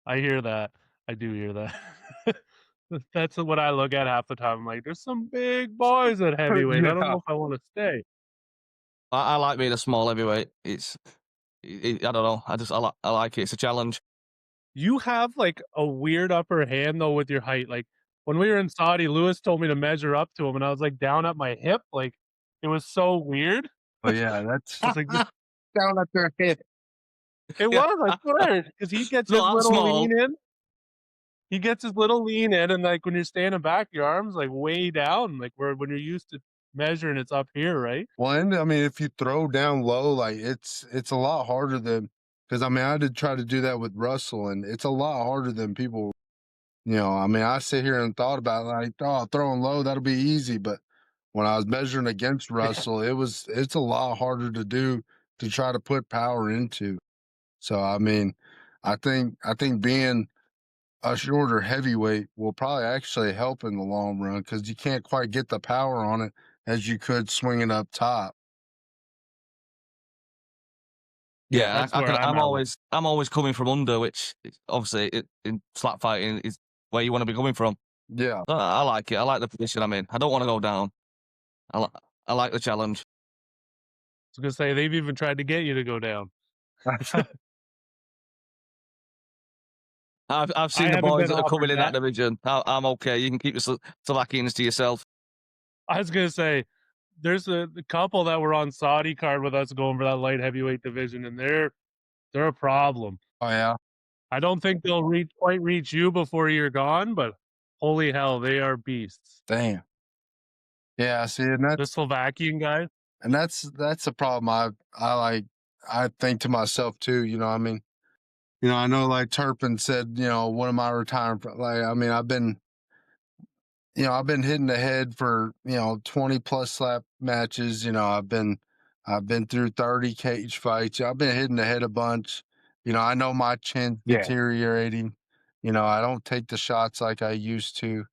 I hear that. I do hear that. That's what I look at half the time. I'm like, there's some big boys at heavyweight. I don't know if I want to stay. I like being a small heavyweight. I don't know. I like it. It's a challenge. You have like a weird upper hand though with your height. Like when we were in Saudi, Lewis told me to measure up to him, and I was like down at my hip. Like it was so weird. But yeah, I was like, down at their hip. It Yeah. was, I swear, because he gets his Not that little small. lean in. He gets his little lean in, and like when you're standing back, your arms like way down, like where when you're used to measuring, it's up here, right? Well, and I mean, if you throw down low, like it's a lot harder than because I mean, I did try to do that with Russell, and it's a lot harder than people. You know, I mean, I sit here and thought about it, like, oh, throwing low, that'll be easy. But when I was measuring against Russell, it's a lot harder to do to try to put power into. So I mean, I think being a shorter heavyweight will probably actually help in the long run because you can't quite get the power on it as you could swinging up top. Yeah, That's where I'm at. I'm always coming from under, which obviously in slap fighting is where you want to be coming from. Yeah. So I like it. I like the position I'm in. I don't want to go down. I like the challenge. I was gonna say they've even tried to get you to go down. I've seen the haven't boys been that are coming offered in that division. I'm okay. You can keep the Slovakians to yourself. I was gonna say there's a couple that were on Saudi card with us going for that light heavyweight division, and they're a problem. Oh yeah. I don't think they'll quite reach you before you're gone, but holy hell, they are beasts. Damn. Yeah. See, and The that's Slovakian guys. and that's a problem. I think to myself too. You know, I mean, you know, I know like Turpin said. You know, when am I retiring? Like, I mean, I've been hitting the head for 20 plus slap matches. You know, I've been through 30 cage fights. I've been hitting the head a bunch. You know, I know my chin's Yeah. deteriorating. You know, I don't take the shots like I used to.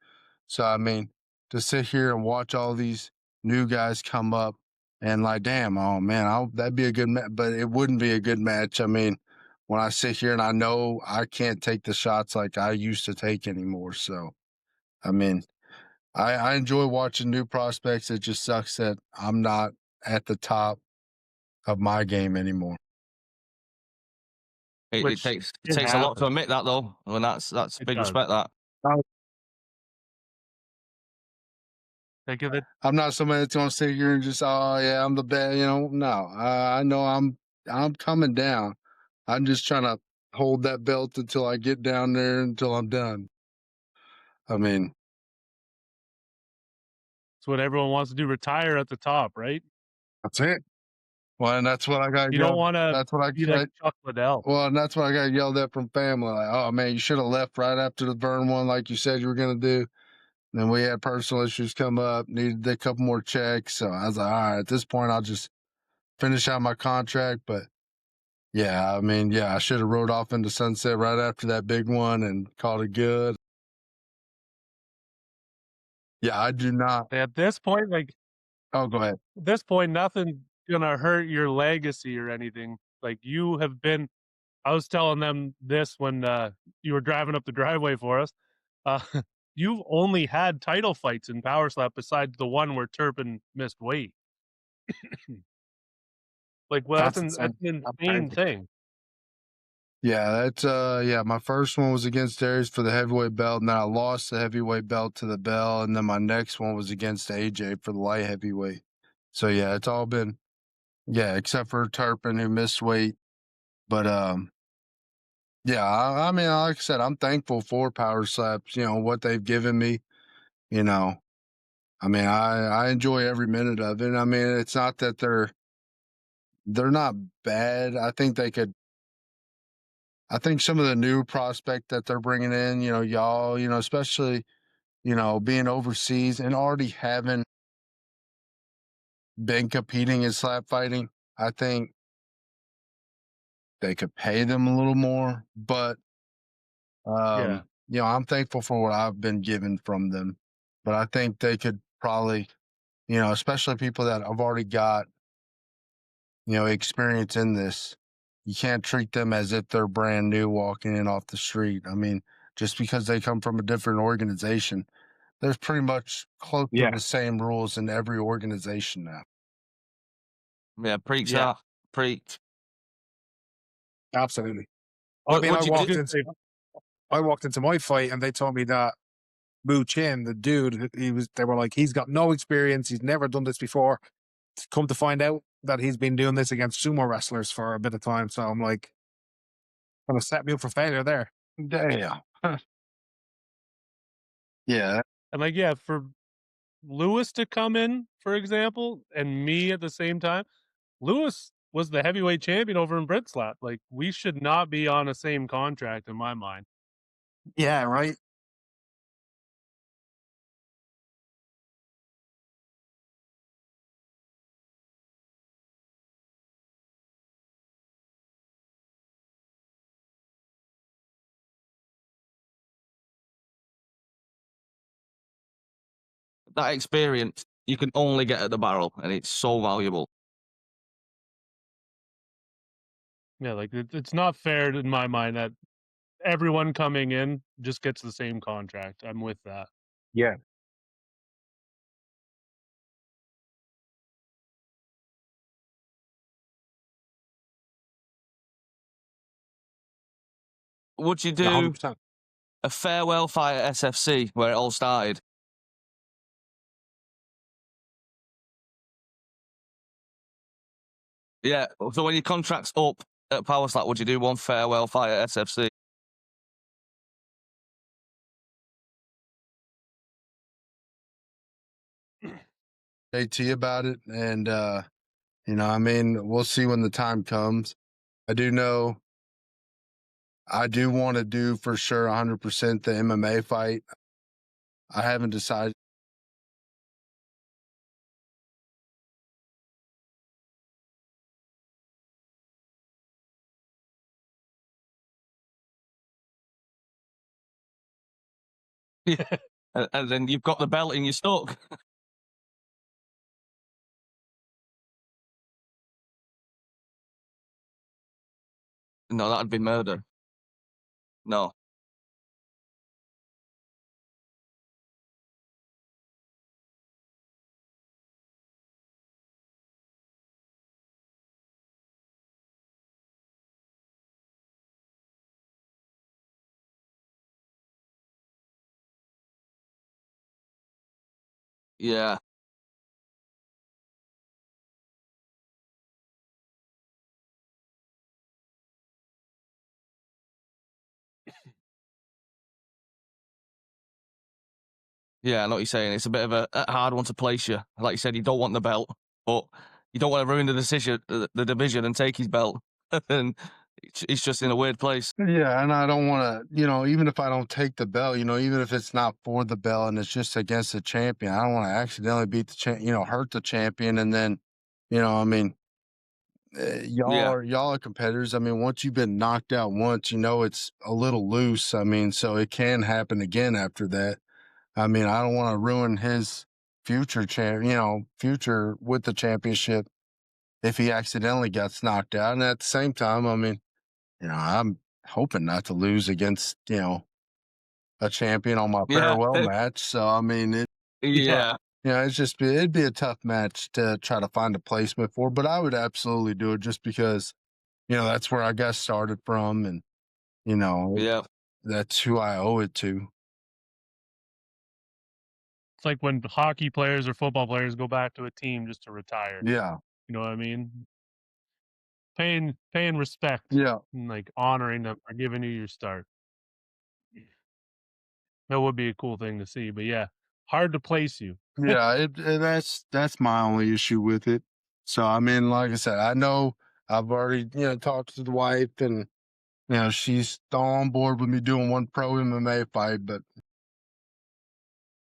So I mean, to sit here and watch all these new guys come up and like, damn, oh man, that'd be a good match, but it wouldn't be a good match. I mean, when I sit here and I know I can't take the shots like I used to take anymore. So, I mean, I enjoy watching new prospects. It just sucks that I'm not at the top of my game anymore. It Which takes it a lot happens. to admit that though, and that's It big does. respect. That Think of it. I'm not somebody that's gonna sit here and just, oh yeah, I'm the best. You know, no, I know I'm coming down. I'm just trying to hold that belt until I get down there until I'm done. I mean, It's what everyone wants to do. Retire at the top, right? That's it. well, and that's what I got. You don't want to That's what I be like Chuck Liddell. Well, and that's what I got yelled at from family. Like, oh man, you should have left right after the burn one, like you said you were gonna do. Then we had personal issues come up, needed a couple more checks. So I was like, all right, at this point, I'll just finish out my contract. But yeah, I mean, yeah, I should have rode off into sunset right after that big one and called it good. Yeah, I do not. At this point, like Oh, go ahead. at this point, nothing's gonna hurt your legacy or anything. Like you have been. I was telling them this when you were driving up the driveway for us. Uh, you've only had title fights in Power Slap besides the one where Turpin missed weight. Like, well, that's an insane thing. Yeah, that's yeah, my first one was against Darius for the heavyweight belt, and then I lost the heavyweight belt to the Bell, and then my next one was against AJ for the light heavyweight. So yeah, it's all been except for Turpin who missed weight. But yeah, I mean, like I said, I'm thankful for Power Slaps, what they've given me, you know. I mean, I enjoy every minute of it. I mean, it's not that they're not bad. I think some of the new prospect that they're bringing in, y'all, especially, being overseas and already having been competing in slap fighting, I think they could pay them a little more. But, Yeah. I'm thankful for what I've been given from them. But I think they could probably, especially people that have already got, experience in this. You can't treat them as if they're brand new walking in off the street. I mean, just because they come from a different organization, there's pretty much close to the same rules in every organization now. yeah, preach Yeah. that, preach. Absolutely. What- I mean, what'd you do? I walked into my fight and they told me that Wu Chin, the dude, they were like, he's got no experience. He's never done this before. Come to find out, that he's been doing this against sumo wrestlers for a bit of time. So I'm like, gonna set me up for failure there. Damn. Yeah. And like, yeah, for Lewis to come in, for example, and me at the same time, Lewis was the heavyweight champion over in Brit Slap. Like, we should not be on the same contract in my mind. Yeah, right. That experience you can only get at the barrel, and it's so valuable. Yeah, like it's not fair in my mind that everyone coming in just gets the same contract. I'm with that. Yeah. Would you Yeah, do 100%. a farewell fight at SFC where it all started? Yeah. So when your contract's up at Power Slap, would you do one farewell fight at SFC? AT about it, and you know, I mean, we'll see when the time comes. I do know I do want to do for sure 100% the MMA fight. I haven't decided. Yeah. And then you've got the belt and you're stuck. No, that'd be murder. No. Yeah. Yeah, I know what you're saying. It's a bit of a hard one to place you. Like you said, you don't want the belt, but you don't want to ruin the division and take his belt. And it's just in a weird place. Yeah, and I don't want to, you know, even if I don't take the belt, you know, even if it's not for the belt and it's just against the champion, I don't want to accidentally beat the champ, you know, hurt the champion, and then, you know, I mean, Yeah. y'all are competitors. I mean, once you've been knocked out once, you know it's a little loose. I mean, so it can happen again after that. I mean, I don't want to ruin his future with the championship if he accidentally gets knocked out. And at the same time, I mean, you know, I'm hoping not to lose against, you know, a champion on my Yeah. farewell match. So I mean, Yeah. you know, it'd be a tough match to try to find a placement for, but I would absolutely do it just because, you know, that's where I got started from, and you know, Yeah. that's who I owe it to. It's like when hockey players or football players go back to a team just to retire. Yeah, You know what I mean? Paying respect yeah, and like honoring them for giving you your start. That would be a cool thing to see. But yeah, hard to place you. yeah. That's my only issue with it. So I mean, like I said, I know I've already, you know, talked to the wife, and you know, she's on board with me doing one pro MMA fight, but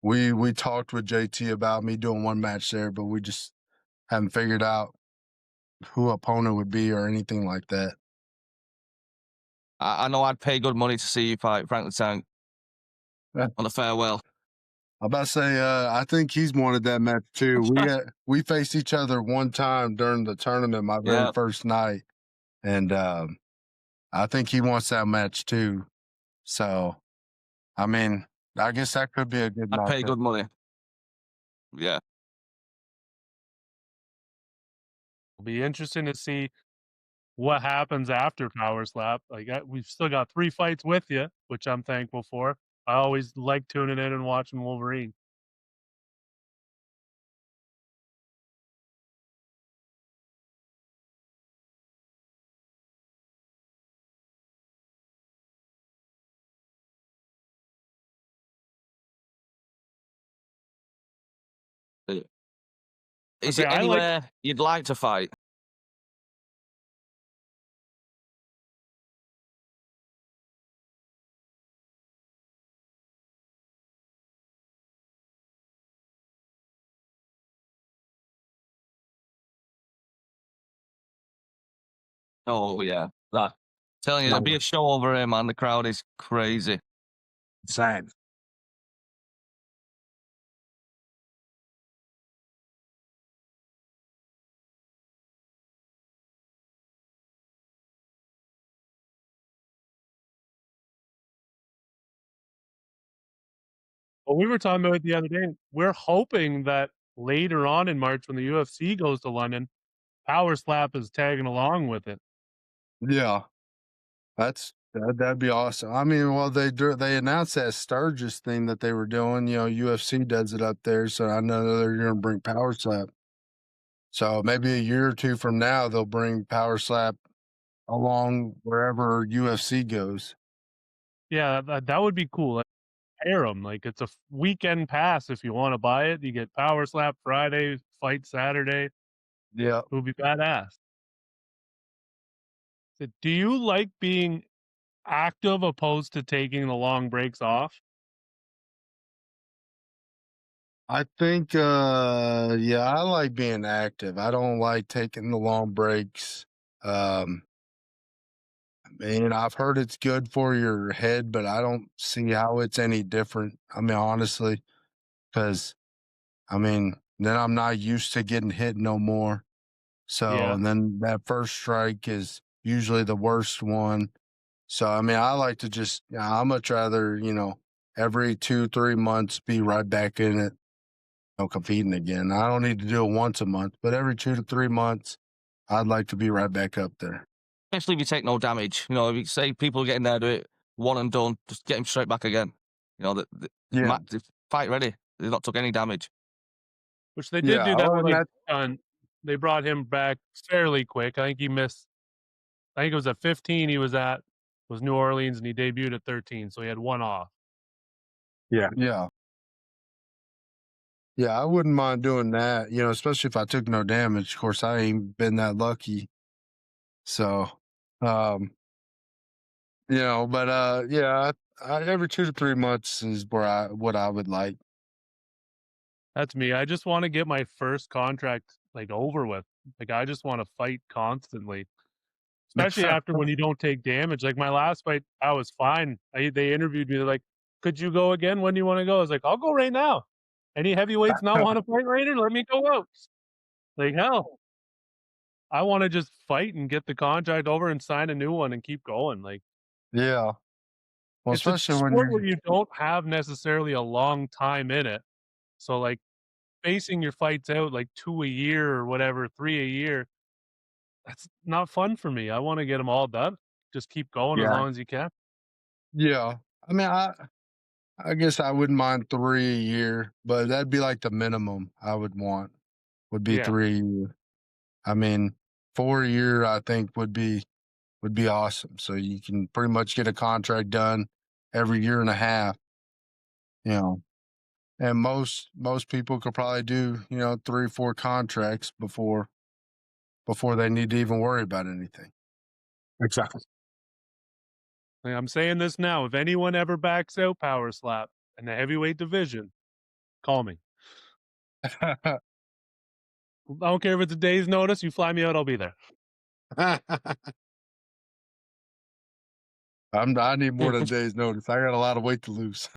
we talked with JT about me doing one match there, but we just haven't figured out who opponent would be or anything like that. I know I'd pay good money to see you fight Frank the Tank Yeah. on a farewell. I'm about to say, I think he's wanted that match too. We faced each other one time during the tournament, my very Yeah. first night, and I think he wants that match too. So, I mean, I guess that could be a good I'd pay matchup. good money. Yeah. It'll be interesting to see what happens after Power Slap. Like we've still got 3 fights with you, which I'm thankful for. I always like tuning in and watching Wolverine. Is Okay, it I like anywhere you'd like to fight? Oh yeah, that. Telling you, there'll be a show over here, man. The crowd is crazy. Same. what we were talking about the other day. We're hoping that later on in March, when the UFC goes to London, Power Slap is tagging along with it. Yeah, that'd be awesome. I mean, well, they announced that Sturgis thing that they were doing. You know, UFC does it up there, so I know they're going to bring Power Slap. So maybe a year or two from now, they'll bring Power Slap along wherever UFC goes. Yeah, that would be cool. Like, pair 'em. Like, it's a weekend pass if you want to buy it. You get Power Slap Friday, fight Saturday. Yeah, It would be badass. So do you like being active opposed to taking the long breaks off? I think, yeah, I like being active. I don't like taking the long breaks. And I've heard it's good for your head, but I don't see how it's any different. I mean, honestly, because I mean, then I'm not used to getting hit no more. So, Yeah. and then that first strike is usually the worst one. So, I mean, I like to just, I'd much rather, every 2-3 months be right back in it, competing again. I don't need to do it once a month, but every 2 to 3 months, I'd like to be right back up there. Especially if you take no damage. You know, if you say people get in there, do it one and done, just get him straight back again. You know, Yeah. the fight ready. They've not took any damage. Which they did Yeah. do that Oh, with and like that, Gunn. They brought him back fairly quick. I think he missed. I think it was at 15. He was New Orleans, and he debuted at 13, so he had one off. yeah. Yeah, I wouldn't mind doing that, especially if I took no damage. Of course, I ain't been that lucky. So, um, but yeah, every 2 to 3 months is what I would like. That's me. I just want to get my first contract like over with. Like, I just want to fight constantly, especially after when you don't take damage. Like my last fight, I was fine. They interviewed me. They're like, "Could you go again? When do you want to go?" I was like, "I'll go right now. Any heavyweights not want to fight right now? Let me go out." Like, hell, I want to just fight and get the contract over and sign a new one and keep going. Like, Yeah. Well, it's a especially when sport where you don't have necessarily a long time in it. So like spacing your fights out like 2 a year or whatever, 3 a year, that's not fun for me. I want to get them all done. Just keep going as Yeah. long as you can. yeah. I mean, I guess I wouldn't mind 3 a year, but that'd be like the minimum I would want would be Yeah. 3 a year. I mean, 4 a year I think would be awesome. So you can pretty much get a contract done every year and a half, you know. And most people could probably do, 3-4 contracts before they need to even worry about anything. Exactly. Like, I'm saying this now. If anyone ever backs out Power Slap in the heavyweight division, call me. I don't care if it's a day's notice. You fly me out, I'll be there. I need more than a day's notice. I got a lot of weight to lose.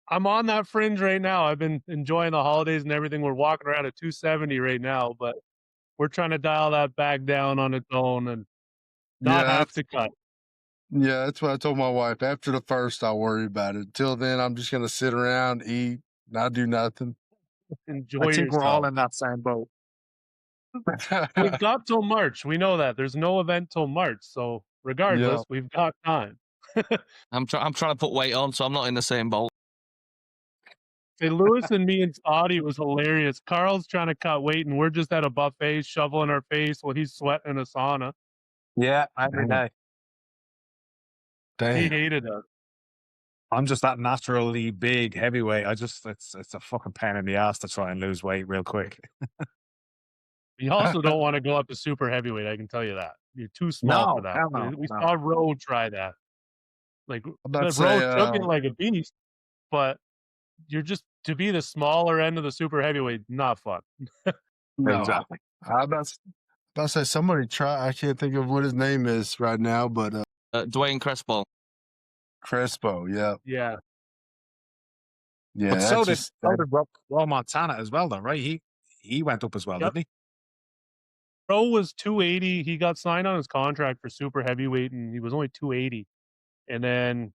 I'm on that fringe right now. I've been enjoying the holidays and everything. We're walking around at 270 right now, but we're trying to dial that back down on its own and not Yeah, have to cut. yeah, that's what I told my wife. After the first, I'll worry about it. Till then, I'm just gonna sit around, eat, not do nothing. Enjoy I think we're all yourself. in that same boat. We've got till March. We know that. There's no event till March. So regardless, Yeah. we've got time. I'm trying to put weight on, so I'm not in the same boat. Hey, Lewis and me and Scotty was hilarious. Carl's trying to cut weight, and we're just at a buffet shoveling our face while he's sweating in a sauna. Yeah, every Damn. day. He Damn. hated us. I'm just that naturally big heavyweight. It's a fucking pain in the ass to try and lose weight real quick. You also don't want to go up to super heavyweight. I can tell you that you're too small for No, that. hell no, We no. saw Roe try that. Like I'm about to Roe say, took it like a beast, but you're just to be the smaller end of the super heavyweight, not fun. no. Exactly. I'm about to say somebody try. I can't think of what his name is right now, but Dwayne Crespo. Crespo. Yeah, Yeah, yeah. But so did That's Raw Montana as well, though, right? He went up as well, Yep. didn't Roe was 280. He got signed on his contract for super heavyweight, and he was only 280. And then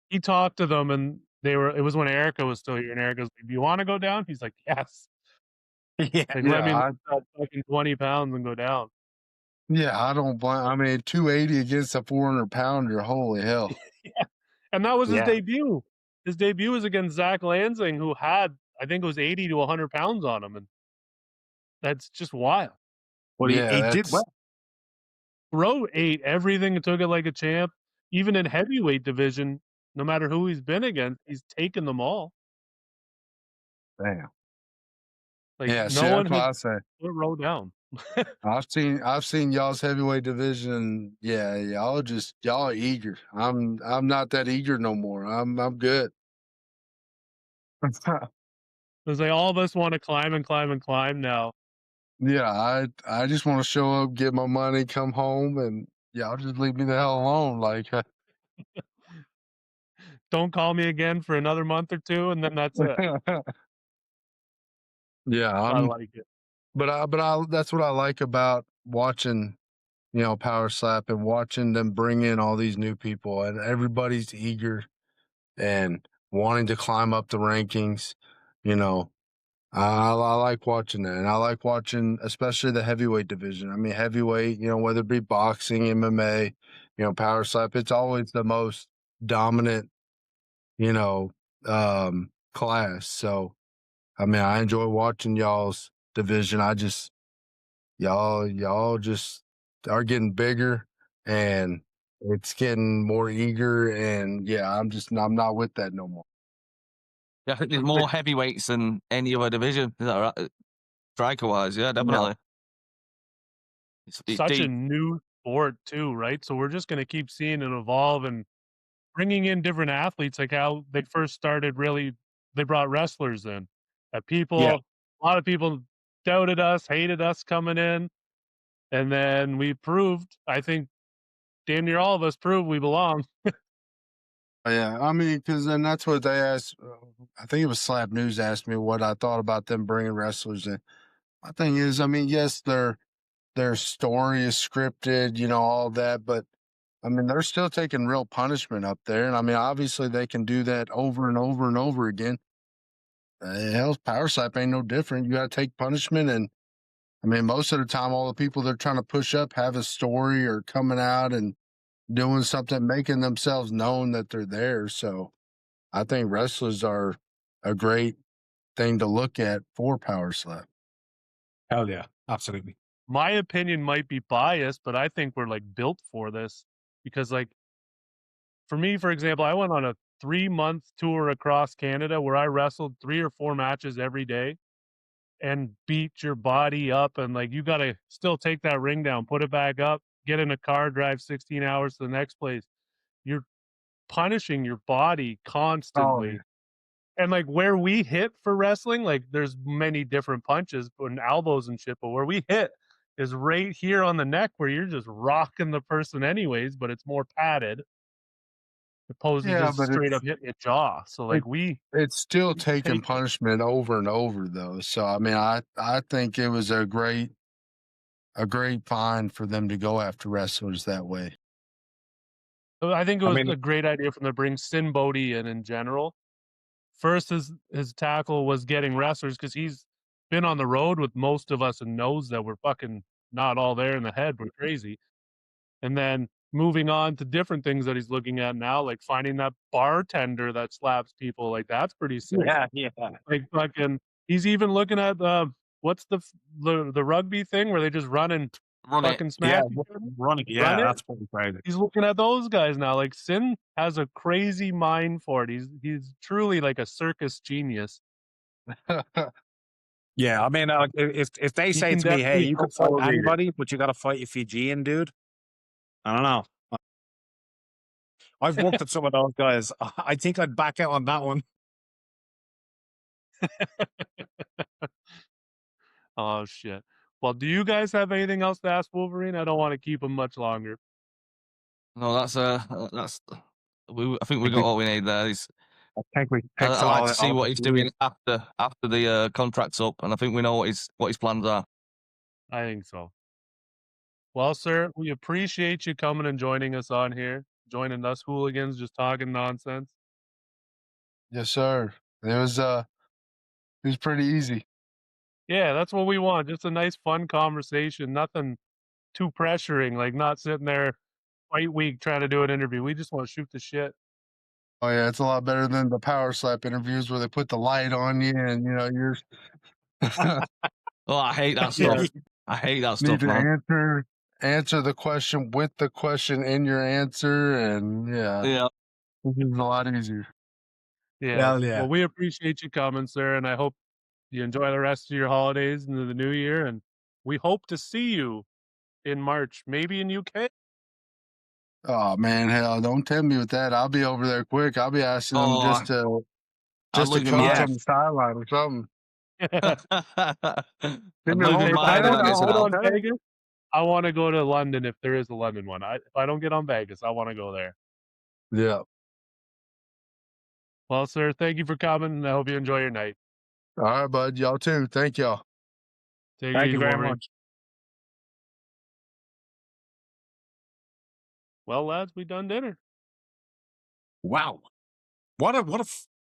he talked to them, and they were. It was when Erica was still here, and Erica was like, "Do you want to go down?" He's like, "Yes." he? Yeah. Like, let me yeah. lose that fucking 20 pounds and go down. I don't blame. I mean, 280 against a 400-pounder. Holy hell! Yeah. And that was his Yeah. debut. His debut was against Zach Lansing, who had, I think it was 80 to 100 pounds on him. And that's just wild. Well, Yeah, he did that's well. Bro ate everything and took it like a champ. Even in heavyweight division, no matter who he's been against, he's taken them all. damn. Like, Yeah, see, no one that's what has I say. put Roe down. I've seen y'all's heavyweight division. Yeah, y'all are eager. I'm not that eager no more. I'm good. Because like all of us want to climb and climb and climb now. Yeah, I just want to show up, get my money, come home, and y'all just leave me the hell alone. Like, Don't call me again for another month or two, and then that's it. yeah, I like it. but I that's what I like about watching, Power Slap and watching them bring in all these new people, and everybody's eager and wanting to climb up the rankings. You know, I like watching that, and I like watching especially the heavyweight division. I mean, heavyweight, whether it be boxing, MMA, Power Slap, it's always the most dominant, you know, class. So, I mean, I enjoy watching y'all's division. Y'all just are getting bigger, and it's getting more eager. And yeah, I'm not with that no more. Yeah, I think there's more heavyweights than any other division. Is that right? Striker-wise, yeah, definitely. It's Such a deep. new sport too, right? So we're just going to keep seeing it evolve and bringing in different athletes, like how they first started. Really, they brought wrestlers in. That Yeah. a lot of people doubted us, hated us coming in, and then we proved. I think damn near all of us proved we belong. Yeah, I mean, because then that's what they asked. I think it was Slap News asked me what I thought about them bringing wrestlers in. My thing is, I mean, yes, their story is scripted, all that, but I mean, they're still taking real punishment up there, and I mean, obviously, they can do that over and over and over again. Hell's Power Slap ain't no different. You got to take punishment, and I mean, most of the time, all the people they're trying to push up have a story or coming out and doing something, making themselves known that they're there. So I think wrestlers are a great thing to look at for Power Slap. Hell yeah, absolutely. My opinion might be biased, but I think we're like built for this because, like, for me, for example, I went on a 3-month tour across Canada where I wrestled 3 or 4 matches every day and beat your body up. And like, you got to still take that ring down, put it back up, get in a car, drive 16 hours to the next place. You're punishing your body constantly. And like where we hit for wrestling, like there's many different punches and elbows and shit, but where we hit is right here on the neck where you're just rocking the person anyways, but it's more padded opposed to Yeah, just but straight up hitting your jaw. So like it's still we taking take it. punishment over and over though. So I mean, I think it was a great find for them to go after wrestlers that way. So I think it I was mean, a great idea for them to bring Sin Bodhi in general. First, his tackle was getting wrestlers because he's been on the road with most of us and knows that we're fucking not all there in the head. We're crazy. And then moving on to different things that he's looking at now, like finding that bartender that slaps people, like that's pretty sick. yeah. Like fucking, he's even looking at what's the rugby thing where they just run and Run it. fucking smack each other? running. Yeah, Run it? that's what I'm saying. He's looking at those guys now. Like Sin has a crazy mind for it. He's truly like a circus genius. Yeah, I mean, if they say can to me, "Hey, definitely you could fight elevate it. anybody, but you got to fight your Fijian dude," I don't know. I've worked with some of those guys. I think I'd back out on that one. Oh shit. Well, do you guys have anything else to ask Wolverine? I don't want to keep him much longer. No, that's I think we got all we need there. I think we I picked like all to see all what the he's doing after the contract's up, and I think we know what his plans are. I think so. Well, sir, we appreciate you coming and joining us on here, joining us hooligans just talking nonsense. Yes, sir. It was pretty easy. Yeah, that's what we want. Just a nice, fun conversation. Nothing too pressuring, like not sitting there fight week trying to do an interview. We just want to shoot the shit. Oh yeah, it's a lot better than the power slap interviews where they put the light on you and you're Oh, I hate that stuff. I hate that need stuff, to man. answer the question with the question in your answer, and Yeah. this is a lot easier. Yeah. Hell yeah. Well, we appreciate you coming, sir, and I hope you enjoy the rest of your holidays into the new year. And we hope to see you in March, maybe in UK. Oh man, hell, don't tempt me with that. I'll be over there quick. I'll be asking them Oh, just to leave me coach mine. on the sideline or something. I'd Give me a leave little me If bit I mine of and don't I'm get missing one out. on Vegas, I want to go to London if there is a London one. If I don't get on Vegas, I want to go there. Yeah. Well, sir, thank you for coming, and I hope you enjoy your night. All right, bud. Y'all too. Thank y'all. Take it Thank easy, you very Wolverine. much. Well, lads, we done dinner. Wow. What a